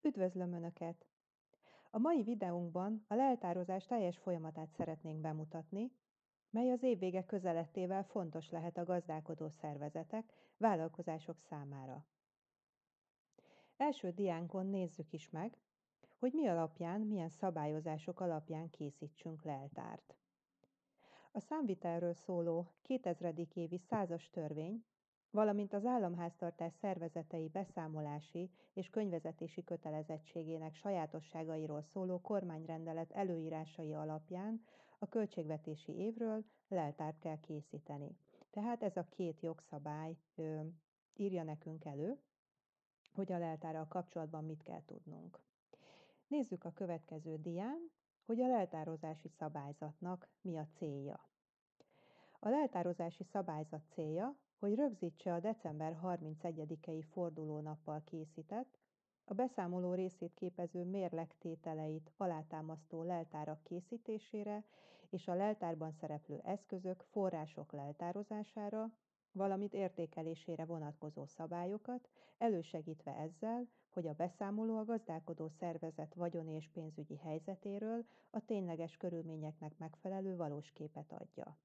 Üdvözlöm Önöket! A mai videónkban a leltározás teljes folyamatát szeretnénk bemutatni, mely az évvége közelettével fontos lehet a gazdálkodó szervezetek, vállalkozások számára. Első diánkon nézzük is meg, hogy milyen szabályozások alapján készítsünk leltárt. A számvitelről szóló 2000. évi százas törvény, valamint az államháztartás szervezetei beszámolási és könyvezetési kötelezettségének sajátosságairól szóló kormányrendelet előírásai alapján a költségvetési évről leltárt kell készíteni. Tehát ez a két jogszabály írja nekünk elő, hogy a leltárral kapcsolatban mit kell tudnunk. Nézzük a következő dián, hogy a leltározási szabályzatnak mi a célja. A leltározási szabályzat célja, hogy rögzítse a december 31-i fordulónappal készített, a beszámoló részét képező mérlegtételeit alátámasztó leltárak készítésére és a leltárban szereplő eszközök, források leltározására, valamint értékelésére vonatkozó szabályokat, elősegítve ezzel, hogy a beszámoló a gazdálkodó szervezet vagyoni és pénzügyi helyzetéről a tényleges körülményeknek megfelelő valós képet adja.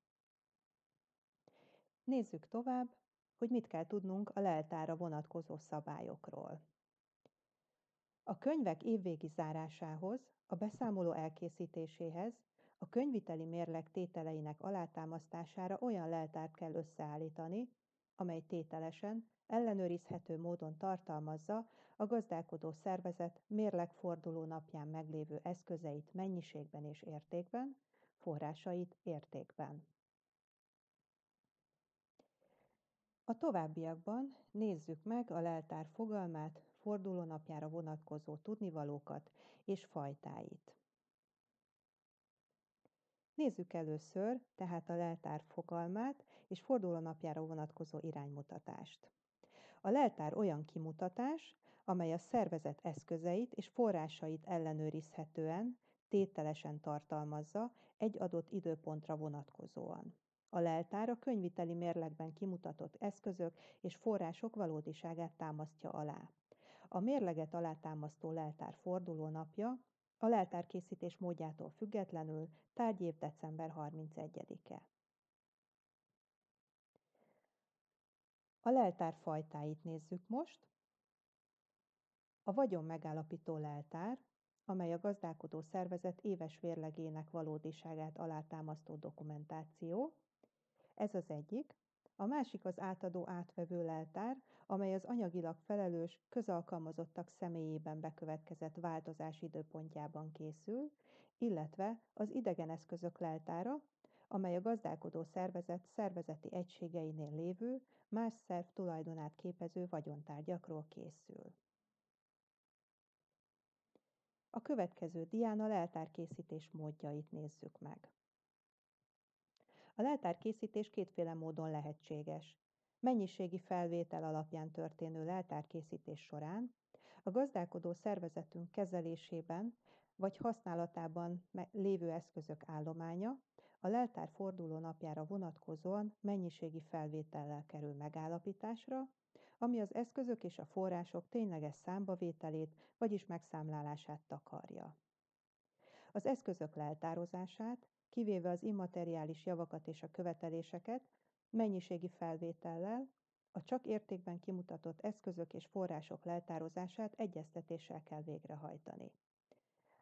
Nézzük tovább, hogy mit kell tudnunk a leltárra vonatkozó szabályokról. A könyvek évvégi zárásához, a beszámoló elkészítéséhez, a könyviteli mérleg tételeinek alátámasztására olyan leltárt kell összeállítani, amely tételesen, ellenőrizhető módon tartalmazza a gazdálkodó szervezet mérlegforduló napján meglévő eszközeit mennyiségben és értékben, forrásait értékben. A továbbiakban nézzük meg a leltár fogalmát, fordulónapjára vonatkozó tudnivalókat és fajtáit. Nézzük először tehát a leltár fogalmát és fordulónapjára vonatkozó iránymutatást. A leltár olyan kimutatás, amely a szervezet eszközeit és forrásait ellenőrizhetően, tételesen tartalmazza egy adott időpontra vonatkozóan. A leltár a könyviteli mérlegben kimutatott eszközök és források valódiságát támasztja alá. A mérleget alátámasztó leltár fordulónapja a leltárkészítés módjától függetlenül tárgyév december 31-e. A leltár fajtáit nézzük most. A vagyonmegállapító leltár, amely a gazdálkodó szervezet éves mérlegének valódiságát alátámasztó dokumentáció, ez az egyik. A másik az átadó-átvevő leltár, amely az anyagilag felelős közalkalmazottak személyében bekövetkezett változás időpontjában készül, illetve az idegen eszközök leltára, amely a gazdálkodó szervezet szervezeti egységeinél lévő, más szerv tulajdonát képező vagyontárgyakról készül. A következő dián a leltárkészítés módjait nézzük meg. A leltárkészítés kétféle módon lehetséges. Mennyiségi felvétel alapján történő leltárkészítés során a gazdálkodó szervezetünk kezelésében vagy használatában lévő eszközök állománya a leltár forduló napjára vonatkozóan mennyiségi felvétellel kerül megállapításra, ami az eszközök és a források tényleges számbavételét, vagyis megszámlálását takarja. Az eszközök leltározását, kivéve az immateriális javakat és a követeléseket, mennyiségi felvétellel, a csak értékben kimutatott eszközök és források leltározását egyeztetéssel kell végrehajtani.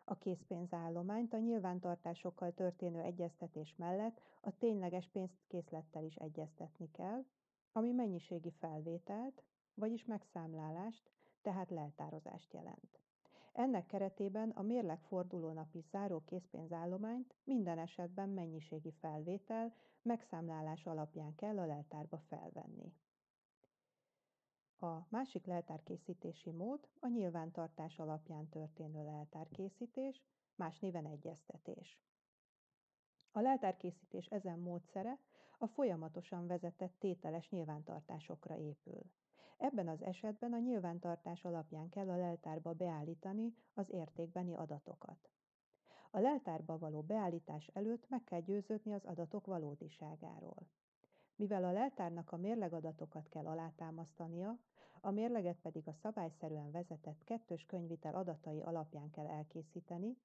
A készpénzállományt a nyilvántartásokkal történő egyeztetés mellett a tényleges pénzkészlettel is egyeztetni kell, ami mennyiségi felvételt, vagyis megszámlálást, tehát leltározást jelent. Ennek keretében a mérleg fordulónapi záró készpénzállományt minden esetben mennyiségi felvétel, megszámlálás alapján kell a leltárba felvenni. A másik leltárkészítési mód a nyilvántartás alapján történő leltárkészítés, más néven egyeztetés. A leltárkészítés ezen módszere a folyamatosan vezetett tételes nyilvántartásokra épül. Ebben az esetben a nyilvántartás alapján kell a leltárba beállítani az értékbeni adatokat. A leltárba való beállítás előtt meg kell győződni az adatok valódiságáról. Mivel a leltárnak a mérlegadatokat kell alátámasztania, A mérleget pedig a szabályszerűen vezetett kettős könyvitel adatai alapján kell elkészíteni,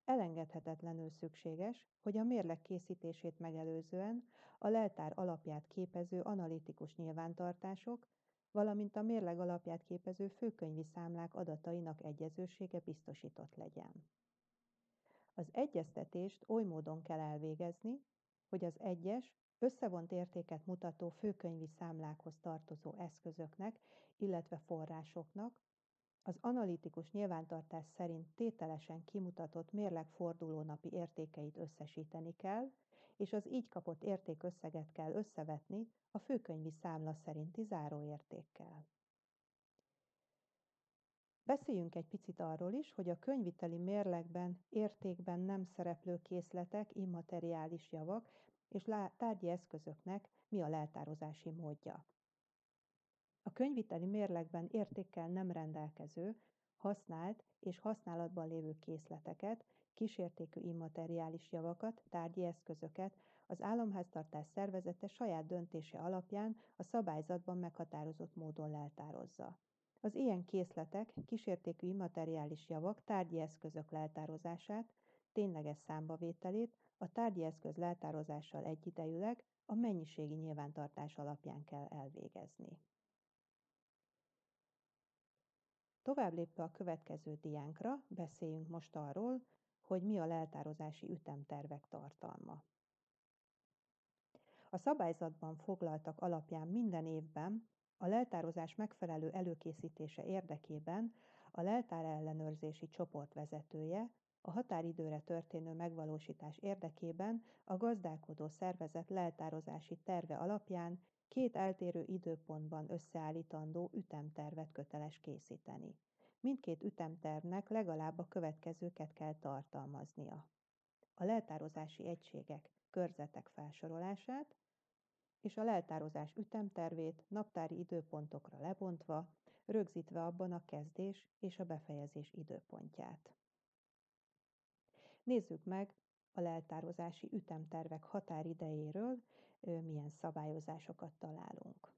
elengedhetetlenül szükséges, hogy a mérleg készítését megelőzően a leltár alapját képező analitikus nyilvántartások, valamint a mérleg alapját képező főkönyvi számlák adatainak egyezősége biztosított legyen. Az egyeztetést oly módon kell elvégezni, hogy az egyes, összevont értéket mutató főkönyvi számlákhoz tartozó eszközöknek, illetve forrásoknak az analitikus nyilvántartás szerint tételesen kimutatott mérleg fordulónapi értékeit összesíteni kell, és az így kapott értékösszeget kell összevetni a főkönyvi számla szerinti záróértékkel. Beszéljünk egy picit arról is, hogy a könyviteli mérlegben, értékben nem szereplő készletek, immateriális javak és tárgyi eszközöknek mi a leltározási módja. A könyviteli mérlegben értékkel nem rendelkező, használt és használatban lévő készleteket, kísértékű immateriális javakat, tárgyi eszközöket az államháztartás szervezete saját döntése alapján a szabályzatban meghatározott módon leltározza. Az ilyen készletek, kísértékű immateriális javak, tárgyi eszközök leltározását, tényleges számbavételét a tárgyi eszköz leltározással egyidejűleg a mennyiségi nyilvántartás alapján kell elvégezni. Tovább lépve a következő diánkra, beszéljünk most arról, hogy mi a leltározási ütemtervek tartalma. A szabályzatban foglaltak alapján minden évben a leltározás megfelelő előkészítése érdekében a leltárellenőrzési csoport vezetője a határidőre történő megvalósítás érdekében a gazdálkodó szervezet leltározási terve alapján 2 eltérő időpontban összeállítandó ütemtervet köteles készíteni. Mindkét ütemtervnek legalább a következőket kell tartalmaznia: a leltározási egységek, körzetek felsorolását, és a leltározás ütemtervét naptári időpontokra lebontva, rögzítve abban a kezdés és a befejezés időpontját. Nézzük meg a leltározási ütemtervek határidejéről, milyen szabályozásokat találunk.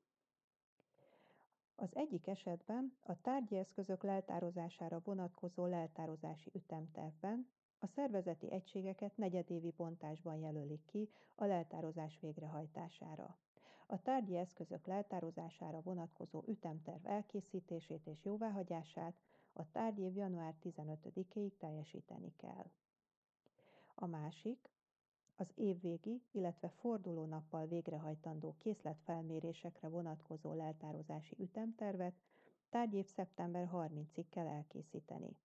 Az egyik esetben a tárgyi eszközök leltározására vonatkozó leltározási ütemtervben a szervezeti egységeket negyedévi bontásban jelölik ki a leltározás végrehajtására. A tárgyi eszközök leltározására vonatkozó ütemterv elkészítését és jóváhagyását a tárgyév január 15-ig teljesíteni kell. A másik, az évvégi, illetve fordulónappal végrehajtandó készletfelmérésekre vonatkozó leltározási ütemtervet tárgyév szeptember 30-ig kell elkészíteni.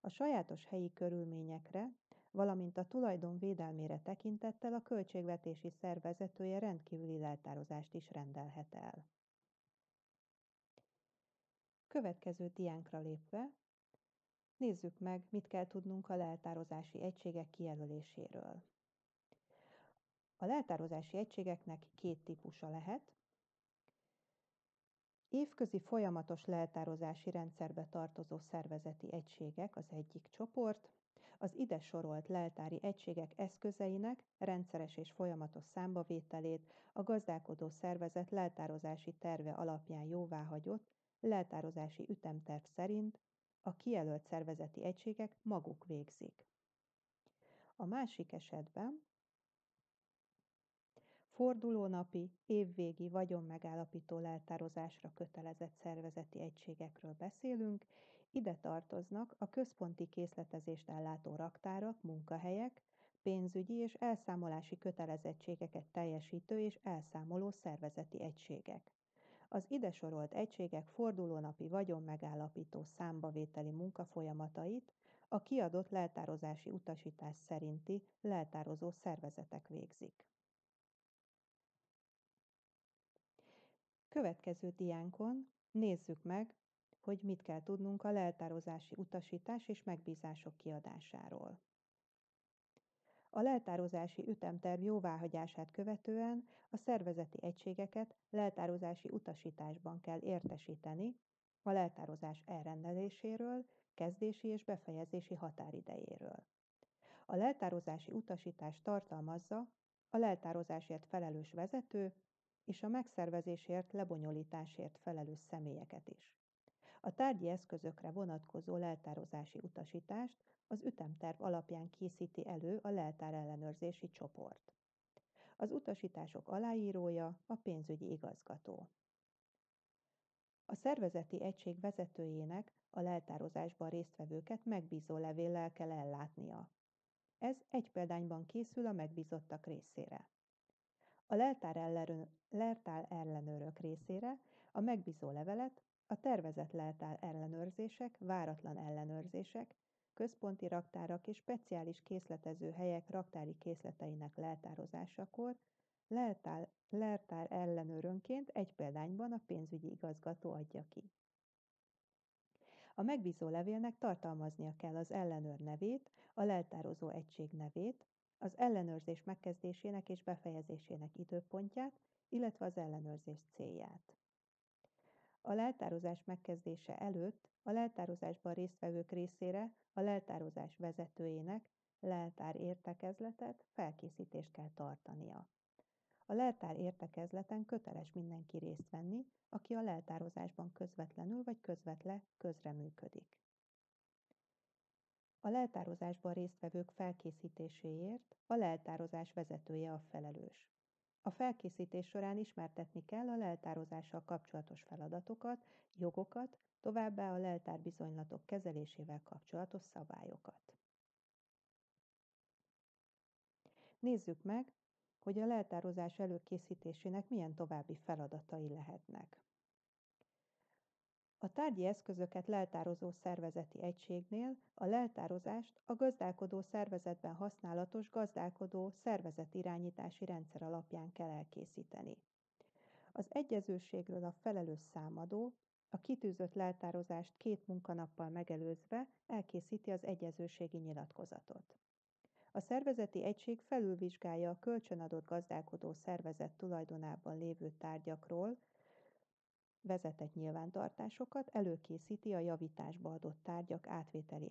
A sajátos helyi körülményekre, valamint a tulajdon védelmére tekintettel a költségvetési szerv vezetője rendkívüli leltározást is rendelhet el. Következő diánkra lépve nézzük meg, mit kell tudnunk a leltározási egységek kijelöléséről. A leltározási egységeknek 2 típusa lehet. Évközi folyamatos leltározási rendszerbe tartozó szervezeti egységek az egyik csoport, az ide sorolt leltári egységek eszközeinek rendszeres és folyamatos számbavételét a gazdálkodó szervezet leltározási terve alapján jóváhagyott leltározási ütemterv szerint a kijelölt szervezeti egységek maguk végzik. A másik esetben fordulónapi, évvégi vagyonmegállapító leltározásra kötelezett szervezeti egységekről beszélünk, ide tartoznak a központi készletezést ellátó raktárak, munkahelyek, pénzügyi és elszámolási kötelezettségeket teljesítő és elszámoló szervezeti egységek. Az ide sorolt egységek fordulónapi vagyonmegállapító számbavételi munkafolyamatait a kiadott leltározási utasítás szerinti leltározó szervezetek végzik. Következő diánkon nézzük meg, hogy mit kell tudnunk a leltározási utasítás és megbízások kiadásáról. A leltározási ütemterv jóváhagyását követően a szervezeti egységeket leltározási utasításban kell értesíteni a leltározás elrendeléséről, kezdési és befejezési határidejéről. A leltározási utasítás tartalmazza a leltározásért felelős vezető és a megszervezésért, lebonyolításért felelős személyeket is. A tárgyi eszközökre vonatkozó leltározási utasítást az ütemterv alapján készíti elő a leltárellenőrzési csoport. Az utasítások aláírója a pénzügyi igazgató. A szervezeti egység vezetőjének a leltározásban résztvevőket megbízó levéllel kell ellátnia. Ez egy példányban készül a megbízottak részére. A leltár ellenőrök részére a megbízó levelet a tervezett leltár ellenőrzések, váratlan ellenőrzések, központi raktárak és speciális készletező helyek raktári készleteinek leltározásakor leltár ellenőrönként egy példányban a pénzügyi igazgató adja ki. A megbízó levélnek tartalmaznia kell az ellenőr nevét, a leltározó egység nevét, az ellenőrzés megkezdésének és befejezésének időpontját, illetve az ellenőrzés célját. A leltározás megkezdése előtt a leltározásban résztvevők részére a leltározás vezetőjének leltár értekezletet, felkészítést kell tartania. A leltár értekezleten köteles mindenki részt venni, aki a leltározásban közvetlenül vagy közvetlen közreműködik. A leltározásban résztvevők felkészítéséért a leltározás vezetője a felelős. A felkészítés során ismertetni kell a leltározással kapcsolatos feladatokat, jogokat, továbbá a leltárbizonylatok kezelésével kapcsolatos szabályokat. Nézzük meg, hogy a leltározás előkészítésének milyen további feladatai lehetnek. A tárgyi eszközöket leltározó szervezeti egységnél a leltározást a gazdálkodó szervezetben használatos gazdálkodó szervezetirányítási rendszer alapján kell elkészíteni. Az egyezőségről a felelős számadó a kitűzött leltározást 2 munkanappal megelőzve elkészíti az egyezőségi nyilatkozatot. A szervezeti egység felülvizsgálja a kölcsönadott gazdálkodó szervezet tulajdonában lévő tárgyakról vezetett nyilvántartásokat, előkészíti a javításba adott tárgyak átvételi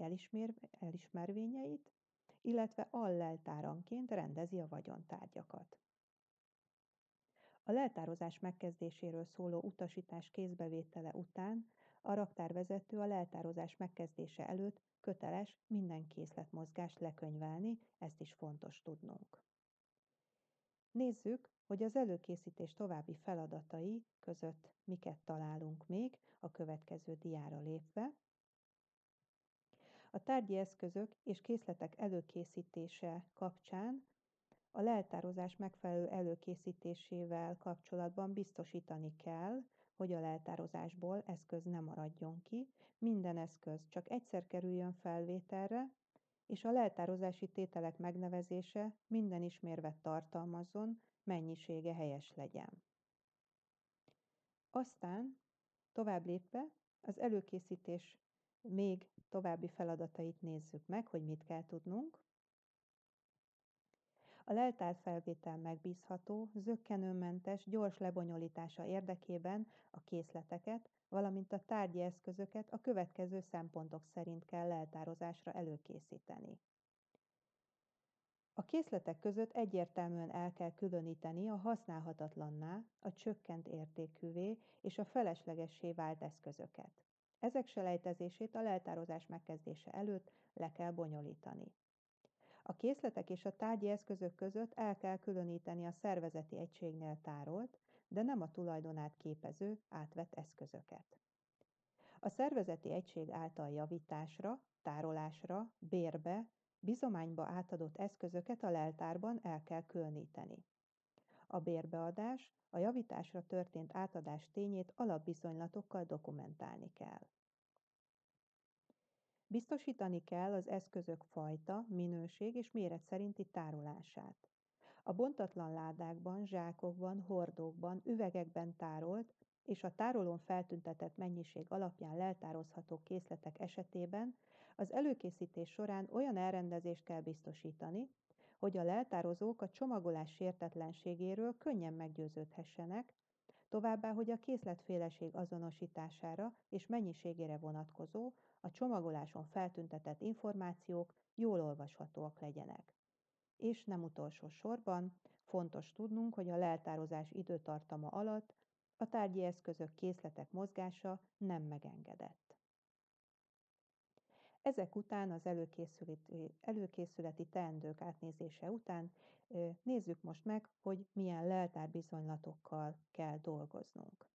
elismervényeit, illetve alleltáranként rendezi a vagyontárgyakat. A leltározás megkezdéséről szóló utasítás kézbevétele után a raktárvezető a leltározás megkezdése előtt köteles minden készletmozgást lekönyvelni, ezt is fontos tudnunk. Nézzük, hogy az előkészítés további feladatai között miket találunk még a következő diára lépve. A tárgyi eszközök és készletek előkészítése kapcsán a leltározás megfelelő előkészítésével kapcsolatban biztosítani kell, hogy a leltározásból eszköz ne maradjon ki, minden eszköz csak egyszer kerüljön felvételre, és a leltározási tételek megnevezése minden ismérvet tartalmazzon, mennyisége helyes legyen. Aztán tovább lépve az előkészítés még további feladatait nézzük meg, hogy mit kell tudnunk. A leltárfelvétel megbízható, zökkenőmentes, gyors lebonyolítása érdekében a készleteket, valamint a tárgyi eszközöket a következő szempontok szerint kell leltározásra előkészíteni. A készletek között egyértelműen el kell különíteni a használhatatlanná, a csökkent értékűvé és a feleslegessé vált eszközöket. Ezek selejtezését a leltározás megkezdése előtt le kell bonyolítani. A készletek és a tárgyi eszközök között el kell különíteni a szervezeti egységnél tárolt, de nem a tulajdonát képező, átvett eszközöket. A szervezeti egység által javításra, tárolásra, bérbe, bizományba átadott eszközöket a leltárban el kell különíteni. A bérbeadás, a javításra történt átadás tényét alapviszonylatokkal dokumentálni kell. Biztosítani kell az eszközök fajta, minőség és méret szerinti tárolását. A bontatlan ládákban, zsákokban, hordókban, üvegekben tárolt és a tárolón feltüntetett mennyiség alapján leltározható készletek esetében az előkészítés során olyan elrendezést kell biztosítani, hogy a leltározók a csomagolás sértetlenségéről könnyen meggyőződhessenek, továbbá, hogy a készletféleség azonosítására és mennyiségére vonatkozó, a csomagoláson feltüntetett információk jól olvashatóak legyenek. És nem utolsó sorban, Fontos tudnunk, hogy a leltározás időtartama alatt a tárgyi eszközök, készletek mozgása nem megengedett. Ezek után az előkészületi teendők átnézése után nézzük most meg, hogy milyen leltárbizonylatokkal kell dolgoznunk.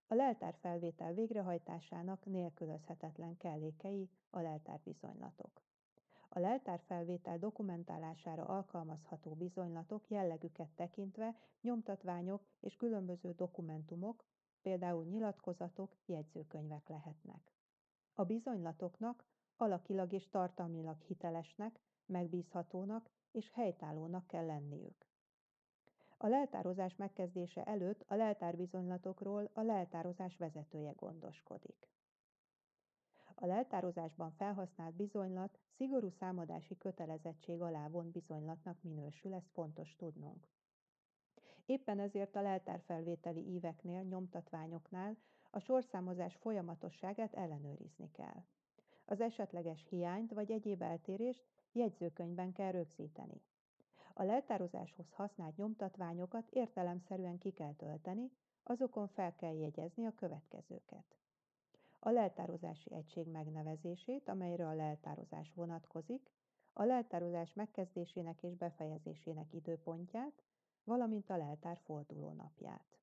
A leltárfelvétel végrehajtásának nélkülözhetetlen kellékei a leltárbizonylatok. A leltárfelvétel dokumentálására alkalmazható bizonylatok jellegüket tekintve nyomtatványok és különböző dokumentumok, például nyilatkozatok, jegyzőkönyvek lehetnek. A bizonylatoknak alakilag és tartalmilag hitelesnek, megbízhatónak és helytállónak kell lenniük. A leltározás megkezdése előtt a leltárbizonylatokról a leltározás vezetője gondoskodik. A leltározásban felhasznált bizonylat szigorú számadási kötelezettség alá vont bizonylatnak minősül, ezt fontos tudnunk. Éppen ezért a leltárfelvételi íveknél, nyomtatványoknál a sorszámozás folyamatosságát ellenőrizni kell. Az esetleges hiányt vagy egyéb eltérést jegyzőkönyvben kell rögzíteni. A leltározáshoz használt nyomtatványokat értelemszerűen ki kell tölteni, azokon fel kell jegyezni a következőket. A leltározási egység megnevezését, amelyre a leltározás vonatkozik, a leltározás megkezdésének és befejezésének időpontját, valamint a leltár fordulónapját.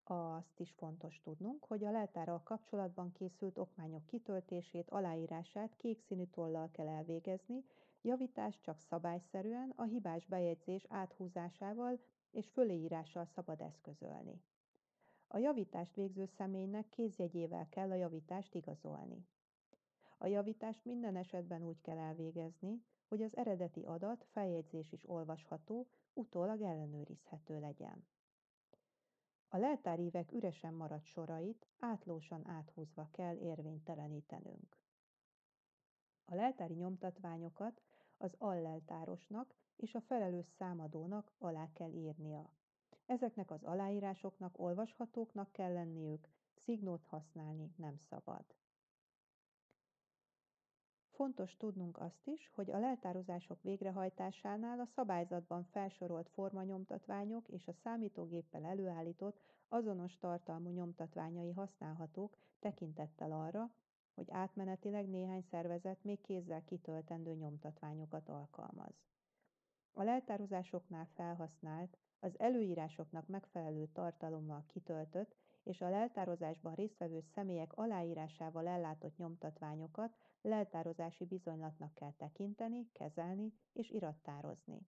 Azt is fontos tudnunk, hogy a leltárral kapcsolatban készült okmányok kitöltését, aláírását kék színű tollal kell elvégezni, javítást csak szabályszerűen a hibás bejegyzés áthúzásával és föléírással szabad eszközölni. A javítást végző személynek kézjegyével kell a javítást igazolni. A javítást minden esetben úgy kell elvégezni, hogy az eredeti adat, feljegyzés is olvasható, utólag ellenőrizhető legyen. A leltárívek üresen maradt sorait átlósan áthúzva kell érvénytelenítenünk. A leltári nyomtatványokat az alleltárosnak és a felelős számadónak alá kell írnia. Ezeknek az aláírásoknak olvashatóknak kell lenniük, szignót használni nem szabad. Fontos tudnunk azt is, hogy a leltározások végrehajtásánál a szabályzatban felsorolt formanyomtatványok és a számítógéppel előállított azonos tartalmú nyomtatványai használhatók tekintettel arra, hogy átmenetileg néhány szervezet még kézzel kitöltendő nyomtatványokat alkalmaz. A leltározásoknál felhasznált, az előírásoknak megfelelő tartalommal kitöltött és a leltározásban résztvevő személyek aláírásával ellátott nyomtatványokat leltározási bizonylatnak kell tekinteni, kezelni és irattározni.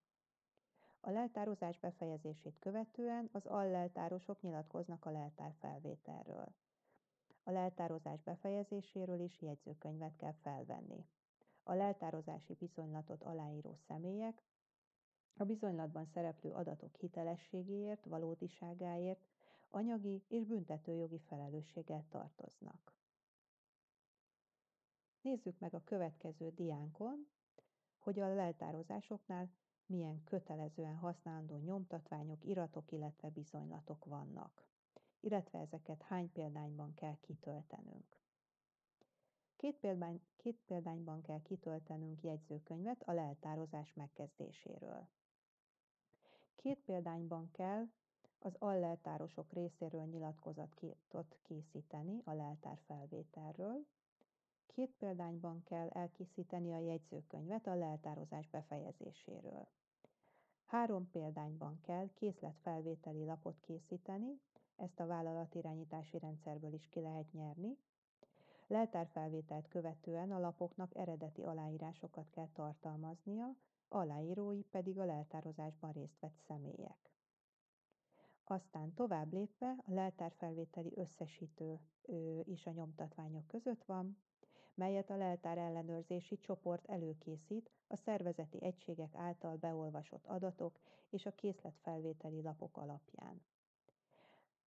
A leltározás befejezését követően az alleltárosok nyilatkoznak a leltárfelvételről. A leltározás befejezéséről is jegyzőkönyvet kell felvenni. A leltározási bizonylatot aláíró személyek a bizonylatban szereplő adatok hitelességéért, valódiságáért anyagi és büntetőjogi felelősséggel tartoznak. Nézzük meg a következő diánkon, hogy a leltározásoknál milyen kötelezően használandó nyomtatványok, iratok, illetve bizonylatok vannak, illetve ezeket hány példányban kell kitöltenünk. Két példányban kell kitöltenünk jegyzőkönyvet a leltározás megkezdéséről. Két példányban kell az alleltárosok részéről nyilatkozatot készíteni a leltárfelvételről. Két példányban kell elkészíteni a jegyzőkönyvet a leltározás befejezéséről. 3 példányban kell készletfelvételi lapot készíteni, ezt a vállalatirányítási rendszerből is ki lehet nyerni. Leltárfelvételt követően a lapoknak eredeti aláírásokat kell tartalmaznia, aláírói pedig a leltározásban részt vett személyek. Aztán tovább lépve a leltárfelvételi összesítő is a nyomtatványok között van, melyet a leltár ellenőrzési csoport előkészít a szervezeti egységek által beolvasott adatok és a készletfelvételi lapok alapján.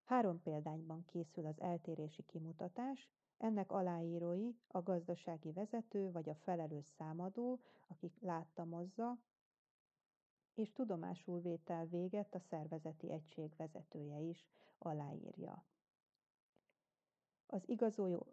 3 példányban készül az eltérési kimutatás, ennek aláírói a gazdasági vezető vagy a felelős számadó, akik láttamozza, és tudomásul vétel végett a szervezeti egység vezetője is aláírja. Az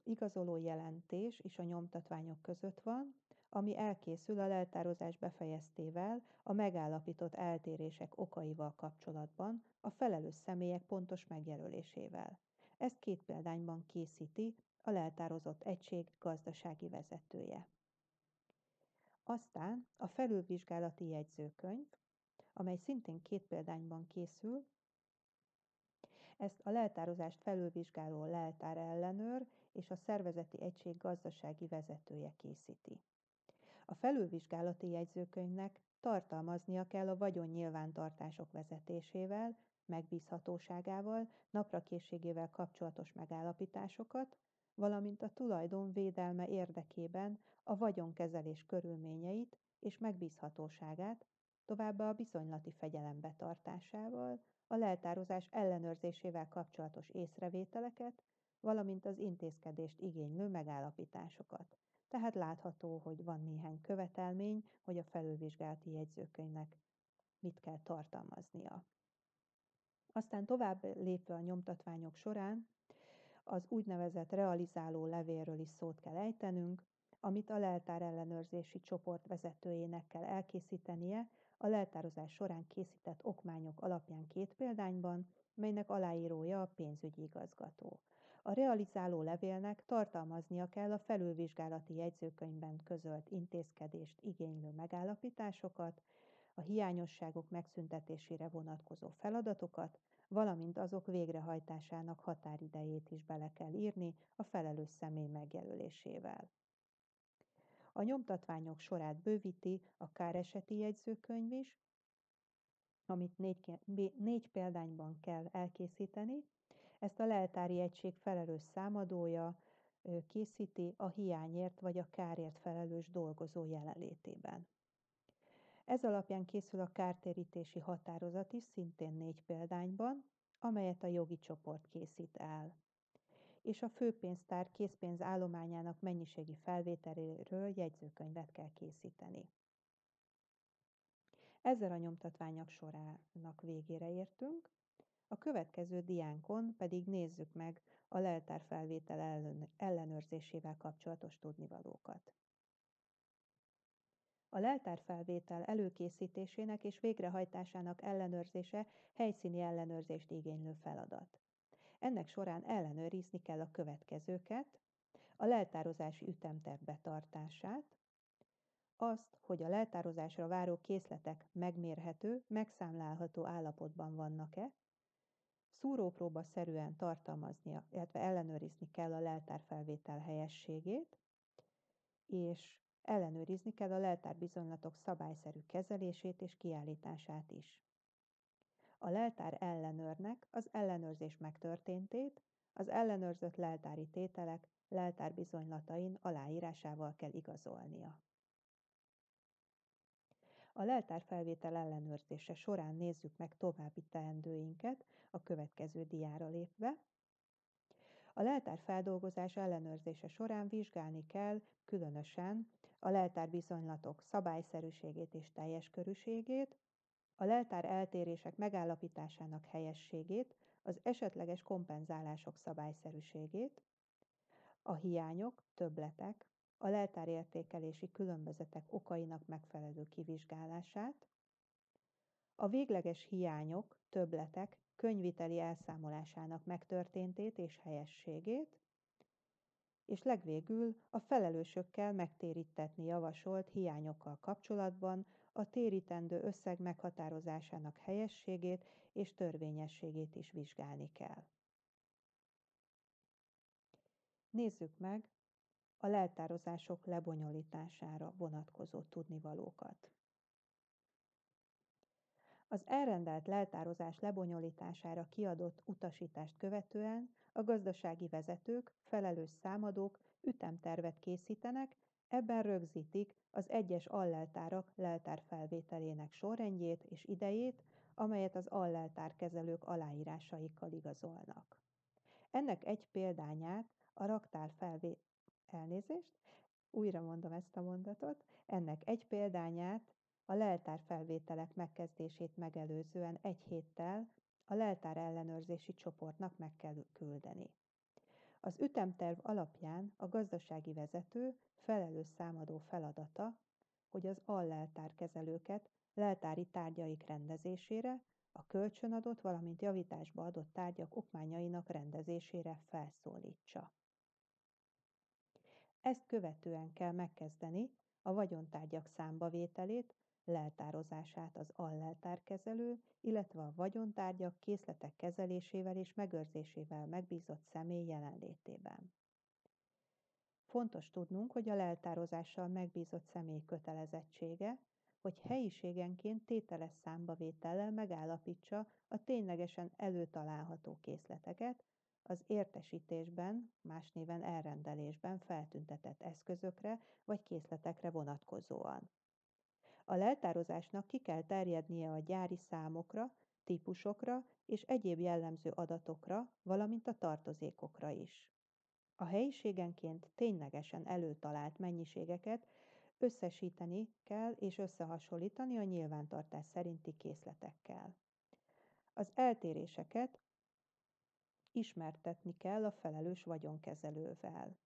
igazoló jelentés is a nyomtatványok között van, ami elkészül a leltározás befejeztével a megállapított eltérések okaival kapcsolatban a felelős személyek pontos megjelölésével. Ezt két példányban készíti a leltározott egység gazdasági vezetője. Aztán a felülvizsgálati jegyzőkönyv, amely szintén két példányban készül, ezt a leltározást felülvizsgáló leltárellenőr és a szervezeti egység gazdasági vezetője készíti. A felülvizsgálati jegyzőkönyvnek tartalmaznia kell a vagyonnyilvántartások vezetésével, megbízhatóságával, naprakészségével kapcsolatos megállapításokat, valamint a tulajdon védelme érdekében a vagyonkezelés körülményeit és megbízhatóságát, továbbá a viszonylati fegyelem betartásával, a leltározás ellenőrzésével kapcsolatos észrevételeket, valamint az intézkedést igénylő megállapításokat. Tehát látható, hogy van néhány követelmény, hogy a felülvizsgálati jegyzőkönyvnek mit kell tartalmaznia. Aztán tovább lépve a nyomtatványok során az úgynevezett realizáló levélről is szót kell ejtenünk, amit a leltár ellenőrzési csoport vezetőjének kell elkészítenie a leltározás során készített okmányok alapján két példányban, melynek aláírója a pénzügyi igazgató. A realizáló levélnek tartalmaznia kell a felülvizsgálati jegyzőkönyvben közölt intézkedést igénylő megállapításokat, a hiányosságok megszüntetésére vonatkozó feladatokat, valamint azok végrehajtásának határidejét is bele kell írni a felelős személy megjelölésével. A nyomtatványok sorát bővíti a káreseti jegyzőkönyv is, amit négy példányban kell elkészíteni. Ezt a leltári egység felelős számadója készíti a hiányért vagy a kárért felelős dolgozó jelenlétében. Ez alapján készül a kártérítési határozat is szintén négy példányban, amelyet a jogi csoport készít el. És a főpénztár készpénz állományának mennyiségi felvételéről jegyzőkönyvet kell készíteni. Ezzel a nyomtatványok sorának végére értünk, a következő diánkon pedig nézzük meg a leltárfelvétel ellenőrzésével kapcsolatos tudnivalókat. A leltárfelvétel előkészítésének és végrehajtásának ellenőrzése helyszíni ellenőrzést igénylő feladat. Ennek során ellenőrizni kell a következőket: a leltározási ütemterv betartását, azt, hogy a leltározásra váró készletek megmérhető, megszámlálható állapotban vannak-e, szúrópróba-szerűen tartalmaznia, illetve ellenőrizni kell a leltárfelvétel helyességét, és ellenőrizni kell a leltárbizonylatok szabályszerű kezelését és kiállítását is. A leltár ellenőrnek az ellenőrzés megtörténtét az ellenőrzött leltári tételek leltárbizonylatain aláírásával kell igazolnia. A leltárfelvétel ellenőrzése során nézzük meg további teendőinket a következő diára lépve. A leltárfeldolgozás ellenőrzése során vizsgálni kell különösen a leltárbizonylatok szabályszerűségét és teljes körűségét, a leltár eltérések megállapításának helyességét, az esetleges kompenzálások szabályszerűségét, a hiányok, többletek, a leltárértékelési különbözetek okainak megfelelő kivizsgálását, a végleges hiányok, többletek könyviteli elszámolásának megtörténtét és helyességét, és legvégül a felelősökkel megtérítetni javasolt hiányokkal kapcsolatban a térítendő összeg meghatározásának helyességét és törvényességét is vizsgálni kell. Nézzük meg a leltározások lebonyolítására vonatkozó tudnivalókat. Az elrendelt leltározás lebonyolítására kiadott utasítást követően a gazdasági vezetők, felelős számadók ütemtervet készítenek, ebben rögzítik az egyes alleltárak leltárfelvételének sorrendjét és idejét, amelyet az alleltárkezelők aláírásaikkal igazolnak. Ennek egy példányát a újra mondom ezt a mondatot, ennek egy példányát a leltárfelvételek megkezdését megelőzően egy héttel a leltár ellenőrzési csoportnak meg kell küldeni. Az ütemterv alapján a gazdasági vezető felelős számadó feladata, hogy az alleltárkezelőket leltári tárgyaik rendezésére, a kölcsönadott, valamint javításba adott tárgyak okmányainak rendezésére felszólítsa. Ezt követően kell megkezdeni a vagyontárgyak számbavételét, leltározását az alleltárkezelő, illetve a vagyontárgyak készletek kezelésével és megőrzésével megbízott személy jelenlétében. Fontos tudnunk, hogy a leltározással megbízott személy kötelezettsége, hogy helyiségenként tételes számbavétellel megállapítsa a ténylegesen előtalálható készleteket, az értesítésben, más néven elrendelésben feltüntetett eszközökre vagy készletekre vonatkozóan. A leltározásnak ki kell terjednie a gyári számokra, típusokra és egyéb jellemző adatokra, valamint a tartozékokra is. A helyiségenként ténylegesen előtalált mennyiségeket összesíteni kell és összehasonlítani a nyilvántartás szerinti készletekkel. Az eltéréseket ismertetni kell a felelős vagyonkezelővel.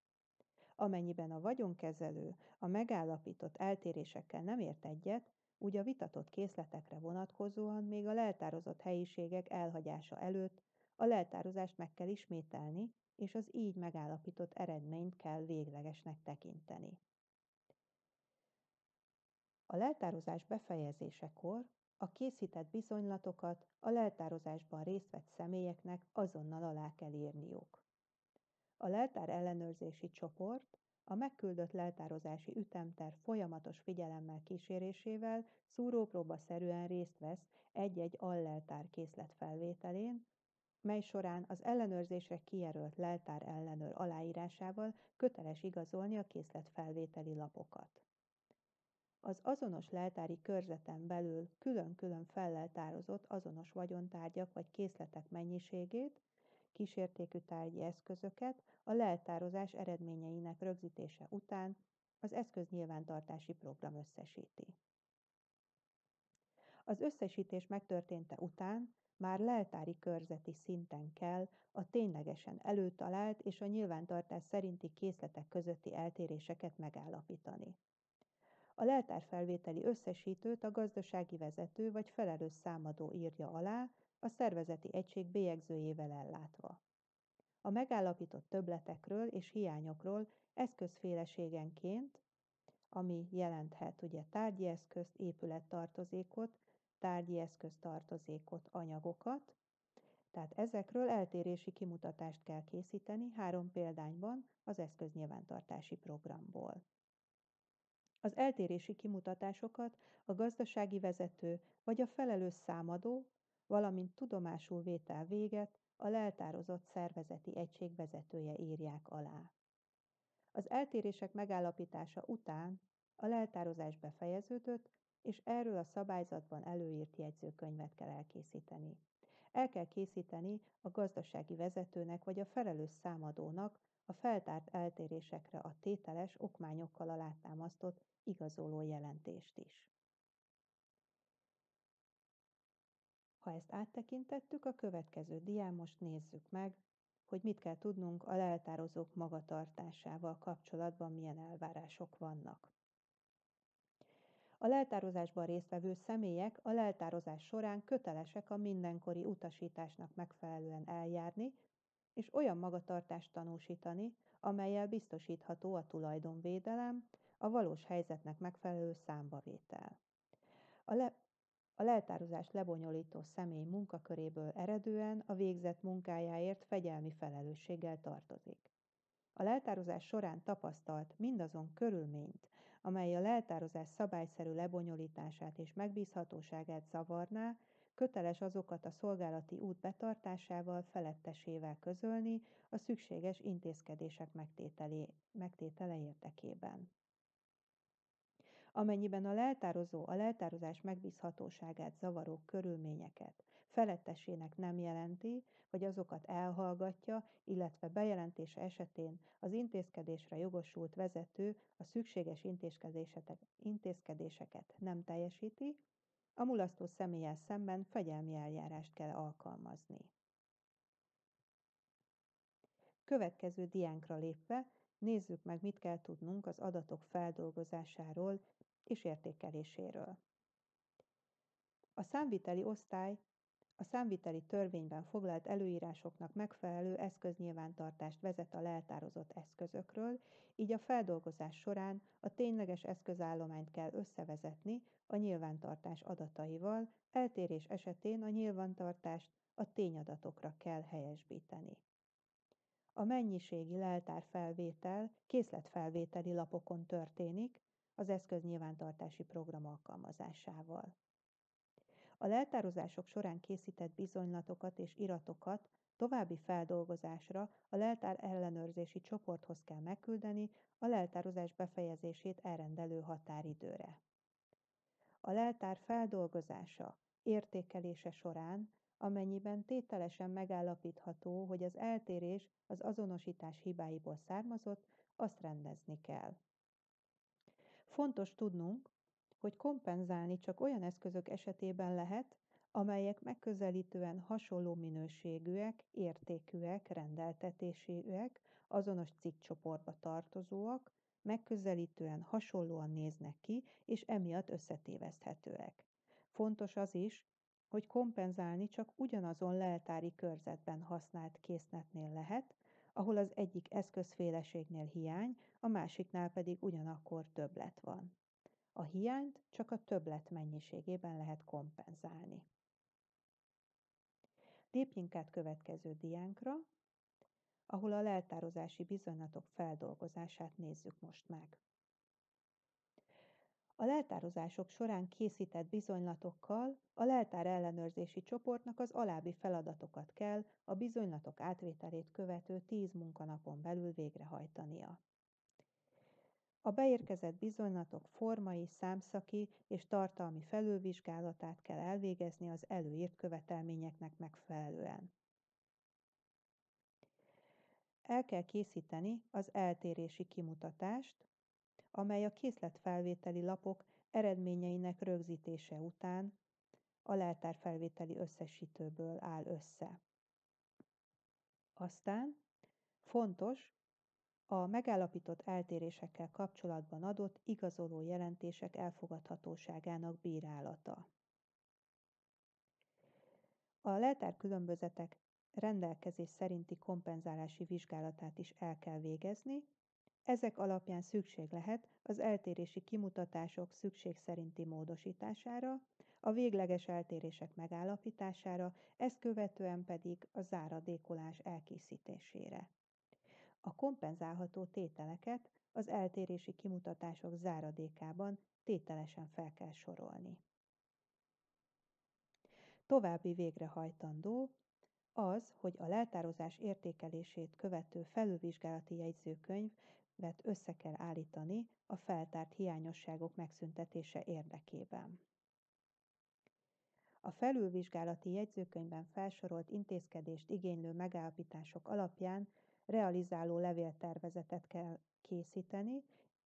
Amennyiben a vagyonkezelő a megállapított eltérésekkel nem ért egyet, úgy a vitatott készletekre vonatkozóan még a leltározott helyiségek elhagyása előtt a leltározást meg kell ismételni, és az így megállapított eredményt kell véglegesnek tekinteni. A leltározás befejezésekor a készített bizonylatokat a leltározásban részt vett személyeknek azonnal alá kell írniuk. A leltár ellenőrzési csoport a megküldött leltározási ütemterv folyamatos figyelemmel kísérésével szúrópróbaszerűen részt vesz egy-egy alleltár készlet felvételén, mely során az ellenőrzésre kijelölt leltár ellenőr aláírásával köteles igazolni a készletfelvételi lapokat. Az azonos leltári körzeten belül külön-külön felleltározott azonos vagyontárgyak vagy készletek mennyiségét, kísértékű tárgyi eszközöket a leltározás eredményeinek rögzítése után az eszköznyilvántartási program összesíti. Az összesítés megtörténte után már leltári körzeti szinten kell a ténylegesen előtalált és a nyilvántartás szerinti készletek közötti eltéréseket megállapítani. A leltárfelvételi összesítőt a gazdasági vezető vagy felelős számadó írja alá, a szervezeti egység bélyegzőjével ellátva. A megállapított többletekről és hiányokról eszközféleségenként, ami jelenthet ugye tárgyi eszközt, épülettartozékot, tárgyi eszköztartozékot, anyagokat, tehát ezekről eltérési kimutatást kell készíteni 3 példányban az eszköznyilvántartási programból. Az eltérési kimutatásokat a gazdasági vezető vagy a felelős számadó, valamint tudomásul vétel véget a leltározott szervezeti egység vezetője írják alá. Az eltérések megállapítása után a leltározás befejeződött, és erről a szabályzatban előírt jegyzőkönyvet kell elkészíteni. El kell készíteni a gazdasági vezetőnek vagy a felelős számadónak a feltárt eltérésekre a tételes okmányokkal alátámasztott igazoló jelentést is. Ha ezt áttekintettük, a következő dián most nézzük meg, hogy mit kell tudnunk a leltározók magatartásával kapcsolatban, milyen elvárások vannak. A leltározásban résztvevő személyek a leltározás során kötelesek a mindenkori utasításnak megfelelően eljárni, és olyan magatartást tanúsítani, amellyel biztosítható a tulajdonvédelem, a valós helyzetnek megfelelő számbavétel. A leltározást lebonyolító személy munkaköréből eredően a végzett munkájáért fegyelmi felelősséggel tartozik. A leltározás során tapasztalt mindazon körülményt, amely a leltározás szabályszerű lebonyolítását és megbízhatóságát zavarná, köteles azokat a szolgálati út betartásával, felettesével közölni a szükséges intézkedések megtétele érdekében. Amennyiben a leltározó a leltározás megbízhatóságát zavaró körülményeket felettesének nem jelenti, vagy azokat elhallgatja, illetve bejelentése esetén az intézkedésre jogosult vezető a szükséges intézkedéseket nem teljesíti, a mulasztó személlyel szemben fegyelmi eljárást kell alkalmazni. Következő diánkra lépve nézzük meg, mit kell tudnunk az adatok feldolgozásáról és értékeléséről. A számviteli osztály a számviteli törvényben foglalt előírásoknak megfelelő eszköznyilvántartást vezet a leltározott eszközökről, így a feldolgozás során a tényleges eszközállományt kell összevezetni a nyilvántartás adataival, eltérés esetén a nyilvántartást a tényadatokra kell helyesbíteni. A mennyiségi leltárfelvétel készletfelvételi lapokon történik az eszköznyilvántartási program alkalmazásával. A leltározások során készített bizonylatokat és iratokat további feldolgozásra a leltár ellenőrzési csoporthoz kell megküldeni a leltározás befejezését elrendelő határidőre. A leltár feldolgozása, értékelése során, amennyiben tételesen megállapítható, hogy az eltérés az azonosítás hibáiból származott, azt rendezni kell. Fontos tudnunk, hogy kompenzálni csak olyan eszközök esetében lehet, amelyek megközelítően hasonló minőségűek, értékűek, rendeltetésűek, azonos cikkcsoportba tartozóak, megközelítően hasonlóan néznek ki, és emiatt összetéveszthetőek. Fontos az is, hogy kompenzálni csak ugyanazon leltári körzetben használt készletnél lehet, ahol az egyik eszközféleségnél hiány, a másiknál pedig ugyanakkor többlet van. A hiányt csak a többlet mennyiségében lehet kompenzálni. Lépjünk át következő diánkra, ahol a leltározási bizonylatok feldolgozását nézzük most meg. A leltározások során készített bizonylatokkal a leltár ellenőrzési csoportnak az alábbi feladatokat kell a bizonylatok átvételét követő 10 munkanapon belül végrehajtania. A beérkezett bizonylatok formai, számszaki és tartalmi felülvizsgálatát kell elvégezni az előírt követelményeknek megfelelően. El kell készíteni az eltérési kimutatást, amely a készletfelvételi lapok eredményeinek rögzítése után a leltárfelvételi összesítőből áll össze. Aztán fontos a megállapított eltérésekkel kapcsolatban adott igazoló jelentések elfogadhatóságának bírálata. A leltárkülönbözetek rendelkezés szerinti kompenzálási vizsgálatát is el kell végezni, ezek alapján szükség lehet az eltérési kimutatások szükség szerinti módosítására, a végleges eltérések megállapítására, ezt követően pedig a záradékolás elkészítésére. A kompenzálható tételeket az eltérési kimutatások záradékában tételesen fel kell sorolni. További végrehajtandó az, hogy a leltározás értékelését követő felülvizsgálati jegyzőkönyvet össze kell állítani a feltárt hiányosságok megszüntetése érdekében. A felülvizsgálati jegyzőkönyvben felsorolt intézkedést igénylő megállapítások alapján realizáló levéltervezetet kell készíteni.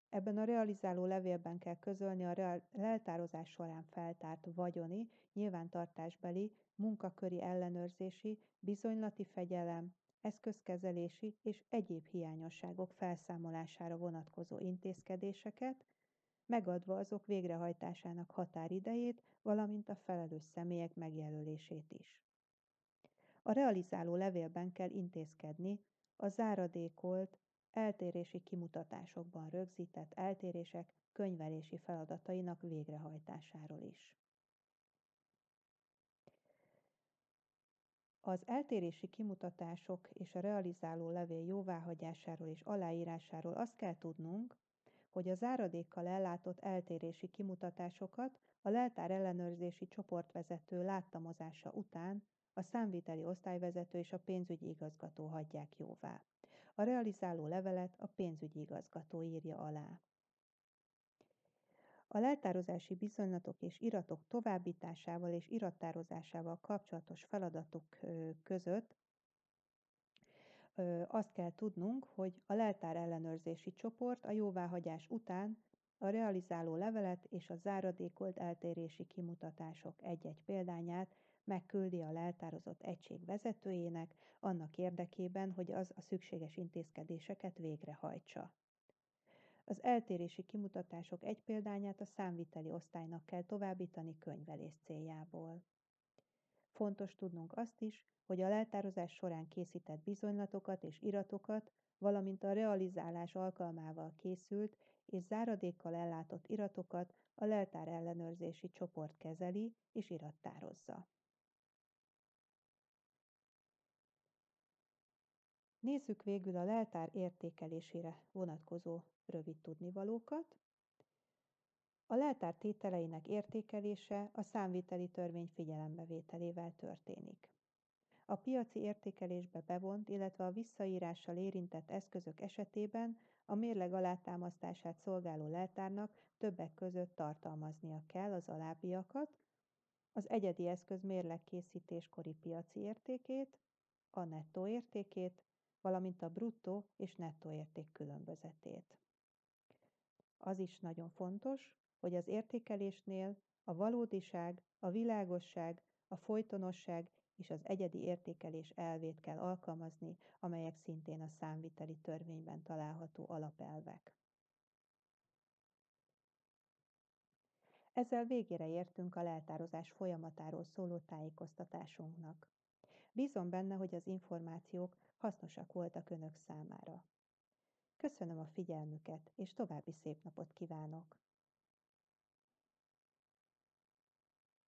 Ebben a realizáló levélben kell közölni a leltározás során feltárt vagyoni, nyilvántartásbeli, munkaköri ellenőrzési, bizonylati fegyelem, eszközkezelési és egyéb hiányosságok felszámolására vonatkozó intézkedéseket, megadva azok végrehajtásának határidejét, valamint a felelős személyek megjelölését is. A realizáló levélben kell intézkedni a záradékolt, eltérési kimutatásokban rögzített eltérések könyvelési feladatainak végrehajtásáról is. Az eltérési kimutatások és a realizáló levél jóváhagyásáról és aláírásáról azt kell tudnunk, hogy a záradékkal ellátott eltérési kimutatásokat a leltár ellenőrzési csoportvezető láttamozása után a számviteli osztályvezető és a pénzügyi igazgató hagyják jóvá. A realizáló levelet a pénzügyi igazgató írja alá. A leltározási bizonylatok és iratok továbbításával és irattározásával kapcsolatos feladatok között azt kell tudnunk, hogy a leltár ellenőrzési csoport a jóváhagyás után a realizáló levelet és a záradékolt eltérési kimutatások egy-egy példányát megküldi a leltározott egység vezetőjének, annak érdekében, hogy az a szükséges intézkedéseket végrehajtsa. Az eltérési kimutatások egy példányát a számviteli osztálynak kell továbbítani könyvelés céljából. Fontos tudnunk azt is, hogy a leltározás során készített bizonylatokat és iratokat, valamint a realizálás alkalmával készült és záradékkal ellátott iratokat a leltár ellenőrzési csoport kezeli és irattározza. Nézzük végül a leltár értékelésére vonatkozó rövid tudnivalókat. A leltár tételeinek értékelése a számviteli törvény figyelembevételével történik. A piaci értékelésbe bevont, illetve a visszaírással érintett eszközök esetében a mérleg alátámasztását szolgáló leltárnak többek között tartalmaznia kell az alábbiakat: az egyedi eszköz mérlegkészítéskori piaci értékét, a nettó értékét, valamint a bruttó és nettó érték különbözetét. Az is nagyon fontos, hogy az értékelésnél a valódiság, a világosság, a folytonosság és az egyedi értékelés elvét kell alkalmazni, amelyek szintén a számviteli törvényben található alapelvek. Ezzel végére értünk a leltározás folyamatáról szóló tájékoztatásunknak. Bízom benne, hogy az információk hasznosak voltak Önök számára. Köszönöm a figyelmüket, és további szép napot kívánok!